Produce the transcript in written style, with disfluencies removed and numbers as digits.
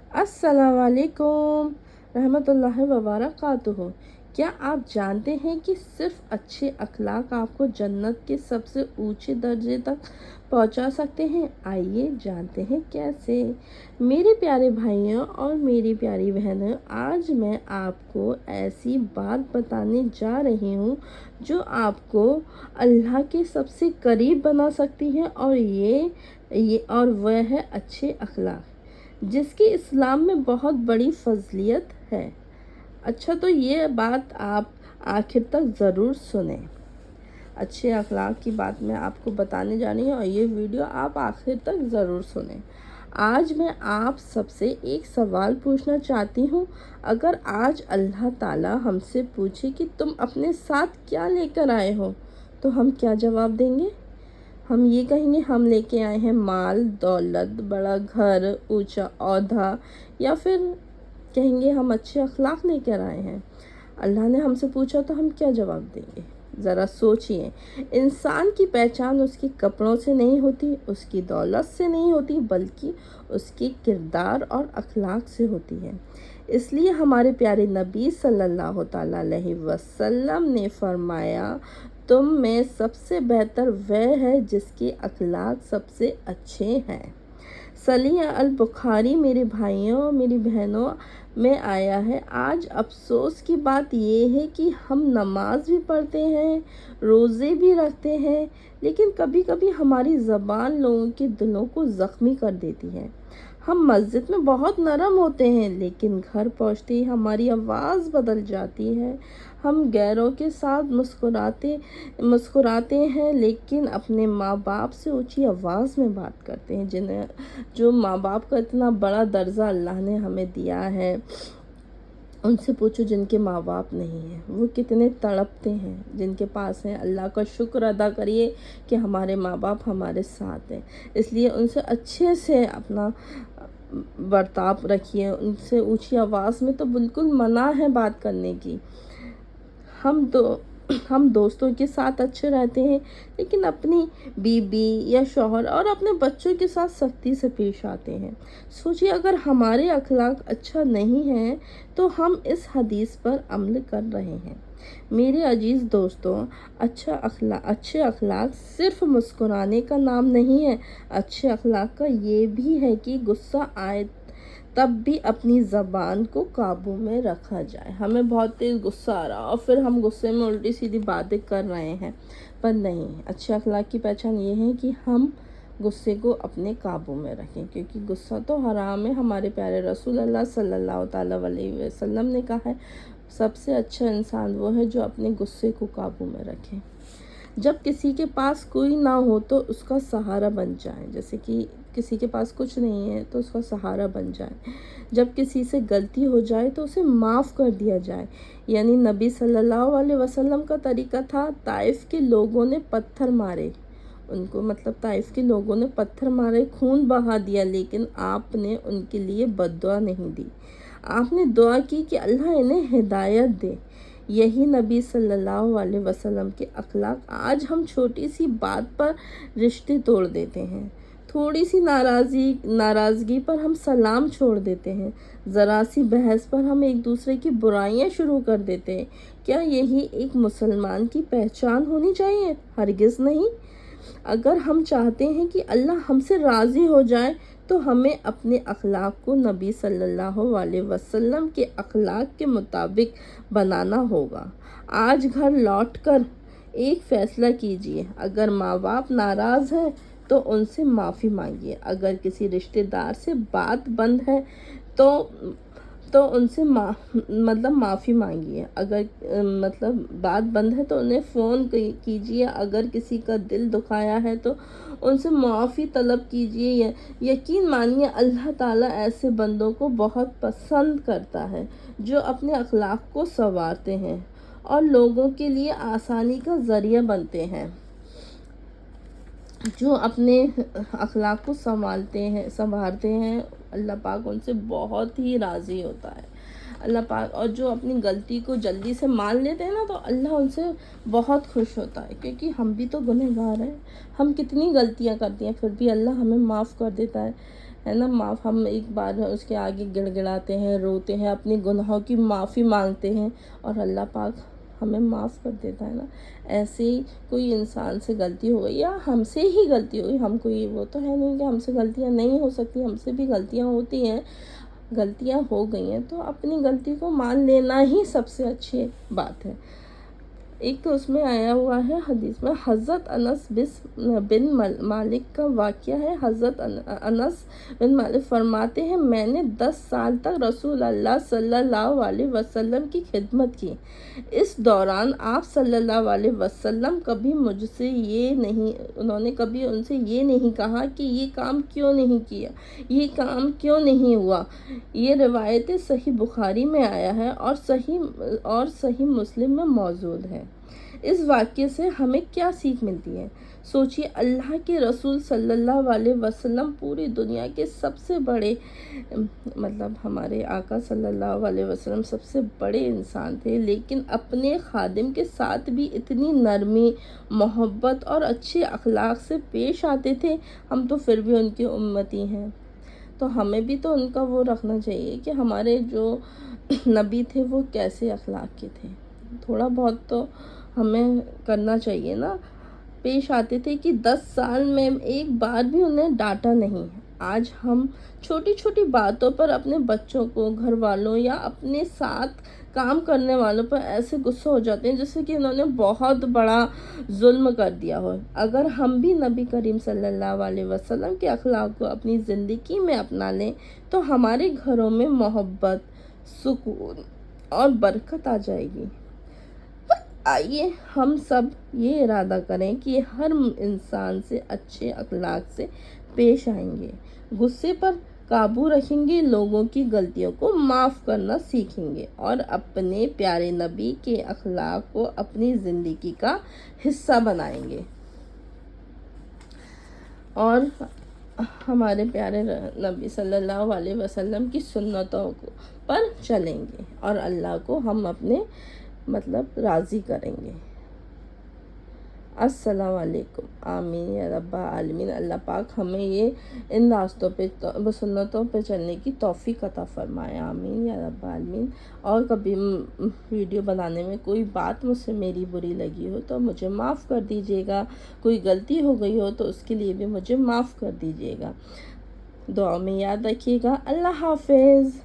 अस्सलाम वालेकुम रहमतुल्लाहि व बरकातुहू। क्या आप जानते हैं कि सिर्फ अच्छे अखलाक आपको जन्नत के सबसे ऊंचे दर्जे तक पहुंचा सकते हैं? आइए जानते हैं कैसे। मेरे प्यारे भाइयों और मेरी प्यारी बहनों, आज मैं आपको ऐसी बात बताने जा रही हूँ जो आपको अल्लाह के सबसे करीब बना सकती है, और वह है अच्छे अखलाक, जिसकी इस्लाम में बहुत बड़ी फजीलत है। अच्छा, तो ये बात आप आखिर तक ज़रूर सुने। अच्छे अखलाक की बात मैं आपको बताने जा रही हूँ और ये वीडियो आप आखिर तक ज़रूर सुने। आज मैं आप सबसे एक सवाल पूछना चाहती हूँ। अगर आज अल्लाह ताला हमसे पूछे कि तुम अपने साथ क्या लेकर आए हो, तो हम क्या जवाब देंगे? हम ये कहेंगे हम लेके आए हैं माल दौलत, बड़ा घर, ऊंचा ओहदा, या फिर कहेंगे हम अच्छे अखलाक लेकर आए हैं? अल्लाह ने हमसे पूछा तो हम क्या जवाब देंगे? ज़रा सोचिए। इंसान की पहचान उसके कपड़ों से नहीं होती, उसकी दौलत से नहीं होती, बल्कि उसके किरदार और अखलाक से होती है। इसलिए हमारे प्यारे नबी सल्लल्लाहु अलैहि वसल्लम ने फरमाया, तुम में सबसे बेहतर वह है जिसके अखलाक सबसे अच्छे हैं। सलीह अल बुखारी मेरे भाइयों मेरी बहनों में आया है। आज अफसोस की बात यह है कि हम नमाज भी पढ़ते हैं, रोज़े भी रखते हैं, लेकिन कभी कभी हमारी ज़बान लोगों के दिलों को ज़ख्मी कर देती है। हम मस्जिद में बहुत नरम होते हैं, लेकिन घर पहुंचते ही हमारी आवाज़ बदल जाती है। हम गैरों के साथ मुस्कुराते हैं, लेकिन अपने माँ बाप से ऊंची आवाज़ में बात करते हैं, जो माँ बाप का इतना बड़ा दर्जा अल्लाह ने हमें दिया है। उनसे पूछो जिनके माँ बाप नहीं हैं, वो कितने तड़पते हैं। जिनके पास हैं, अल्लाह का शुक्र अदा करिए कि हमारे माँ बाप हमारे साथ हैं। इसलिए उनसे अच्छे से अपना बर्ताव रखिए। उनसे ऊंची आवाज़ में तो बिल्कुल मना है बात करने की। हम दोस्तों के साथ अच्छे रहते हैं, लेकिन अपनी बीबी या शौहर और अपने बच्चों के साथ सख्ती से पेश आते हैं। सोचिए, अगर हमारे अखलाक अच्छा नहीं है तो हम इस हदीस पर अमल कर रहे हैं। मेरे अजीज़ दोस्तों, अच्छे अखलाक सिर्फ मुस्कुराने का नाम नहीं है। अच्छे अखलाक का ये भी है कि गुस्सा आए तब भी अपनी ज़बान को काबू में रखा जाए। हमें बहुत तेज़ गुस्सा आ रहा और फिर हम गुस्से में उल्टी सीधी बातें कर रहे हैं, पर नहीं। अच्छे अखलाक की पहचान ये है कि हम गुस्से को अपने काबू में रखें, क्योंकि गुस्सा तो हराम है। हमारे प्यारे रसूल अल्लाह सल्लल्लाहु अलैहि वसल्लम ने कहा है, सबसे अच्छा इंसान वो है जो अपने गुस्से को काबू में रखे। जब किसी के पास कोई ना हो तो उसका सहारा बन जाए। जैसे कि किसी के पास कुछ नहीं है तो उसका सहारा बन जाए। जब किसी से गलती हो जाए तो उसे माफ़ कर दिया जाए। यानी नबी सल्लल्लाहु अलैहि वसल्लम का तरीका था, ताइफ के लोगों ने पत्थर मारे उनको, मतलब ताइफ के लोगों ने पत्थर मारे, खून बहा दिया, लेकिन आपने उनके लिए बद्दुआ नहीं दी। आपने दुआ की कि अल्लाह इन्हें हिदायत दे। यही नबी सल्लल्लाहु अलैहि वसल्लम के अखलाक। आज हम छोटी सी बात पर रिश्ते तोड़ देते हैं। थोड़ी सी नाराज़गी पर हम सलाम छोड़ देते हैं। ज़रा सी बहस पर हम एक दूसरे की बुराइयां शुरू कर देते हैं। क्या यही एक मुसलमान की पहचान होनी चाहिए? हरगिज़ नहीं। अगर हम चाहते हैं कि अल्लाह हमसे राज़ी हो जाए तो हमें अपने अखलाक को नबी सल्लल्लाहु अलैहि वसल्लम के अखलाक के मुताबिक बनाना होगा। आज घर लौटकर एक फ़ैसला कीजिए। अगर माँ बाप नाराज़ हैं तो उनसे माफ़ी मांगिए। अगर किसी रिश्तेदार से बात बंद है तो उनसे माफ़ी मांगिए। अगर बात बंद है तो उन्हें फ़ोन कीजिए। अगर किसी का दिल दुखाया है तो उनसे माफ़ी तलब कीजिए। यकीन मानिए, अल्लाह ताला ऐसे बंदों को बहुत पसंद करता है जो अपने अखलाक को संवारते हैं और लोगों के लिए आसानी का ज़रिया बनते हैं। जो अपने अखलाक को संभालते हैं, अल्लाह पाक उनसे बहुत ही राज़ी होता है। अल्लाह पाक, और जो अपनी गलती को जल्दी से मान लेते हैं ना, तो अल्लाह उनसे बहुत खुश होता है, क्योंकि हम भी तो गुनहगार हैं। हम कितनी गलतियां करती हैं, फिर भी अल्लाह हमें माफ़ कर देता है ہے نا معاف، ہم ایک بار اس کے آگے گڑ گڑاتے ہیں، روتے ہیں، اپنے گناہوں کی معافی مانگتے ہیں اور اللہ پاک ہمیں معاف کر دیتا ہے نا۔ ایسے ہی کوئی انسان سے غلطی ہو گئی یا ہم سے ہی غلطی ہوئی، ہم کوئی وہ تو ہے نہیں کہ ہم سے غلطیاں نہیں ہو سکتی، ہم سے بھی غلطیاں ہوتی ہیں، غلطیاں ہو گئی ہیں تو اپنی غلطی کو مان لینا ہی سب سے اچھی بات ہے۔ ایک تو اس میں آیا ہوا ہے حدیث میں، حضرت انس بن مالک کا واقعہ ہے۔ حضرت انس بن مالک فرماتے ہیں میں نے 10 سال تک رسول اللہ صلی اللہ علیہ وسلم کی خدمت کی۔ اس دوران آپ صلی اللہ علیہ وسلم کبھی مجھ سے انہوں نے کبھی ان سے یہ نہیں کہا کہ یہ کام کیوں نہیں کیا، یہ کام کیوں نہیں ہوا۔ یہ روایت صحیح بخاری میں آیا ہے اور صحیح مسلم میں موجود ہے۔ اس واقعے سے ہمیں کیا سیکھ ملتی ہے؟ سوچیے، اللہ کے رسول صلی اللہ علیہ وسلم پوری دنیا کے سب سے بڑے، ہمارے آقا صلی اللہ علیہ وسلم سب سے بڑے انسان تھے، لیکن اپنے خادم کے ساتھ بھی اتنی نرمی، محبت اور اچھے اخلاق سے پیش آتے تھے۔ ہم تو پھر بھی ان کی امتی ہیں، تو ہمیں بھی تو ان کا وہ رکھنا چاہیے کہ ہمارے جو نبی تھے وہ کیسے اخلاق کے تھے، تھوڑا بہت تو ہمیں کرنا چاہیے نا۔ پیش آتے تھے کہ 10 سال میں ایک بار بھی انہیں ڈانٹا نہیں۔ آج ہم چھوٹی چھوٹی باتوں پر اپنے بچوں کو، گھر والوں یا اپنے ساتھ کام کرنے والوں پر ایسے غصہ ہو جاتے ہیں جیسے کہ انہوں نے بہت بڑا ظلم کر دیا ہو۔ اگر ہم بھی نبی کریم صلی اللہ علیہ وسلم کے اخلاق کو اپنی زندگی میں اپنا لیں تو ہمارے گھروں میں محبت، سکون اور برکت آ جائے گی۔ آئیے ہم سب یہ ارادہ کریں کہ ہر انسان سے اچھے اخلاق سے پیش آئیں گے، غصے پر قابو رکھیں گے، لوگوں کی غلطیوں کو معاف کرنا سیکھیں گے اور اپنے پیارے نبی کے اخلاق کو اپنی زندگی کا حصہ بنائیں گے اور ہمارے پیارے نبی صلی اللہ علیہ وسلم کی سنتوں پر چلیں گے اور اللہ کو ہم اپنے راضی کریں گے۔ السلام علیکم۔ آمین یا رب العالمین۔ اللہ پاک ہمیں ان راستوں پہ، سنتوں پہ چلنے کی توفیق عطا فرمائے۔ آمین یا رب العالمین۔ اور کبھی ویڈیو بنانے میں کوئی بات مجھ سے میری بری لگی ہو تو مجھے معاف کر دیجیے گا، کوئی غلطی ہو گئی ہو تو اس کے لیے بھی مجھے معاف کر دیجیے گا۔ دعا میں یاد رکھیے گا۔ اللہ حافظ۔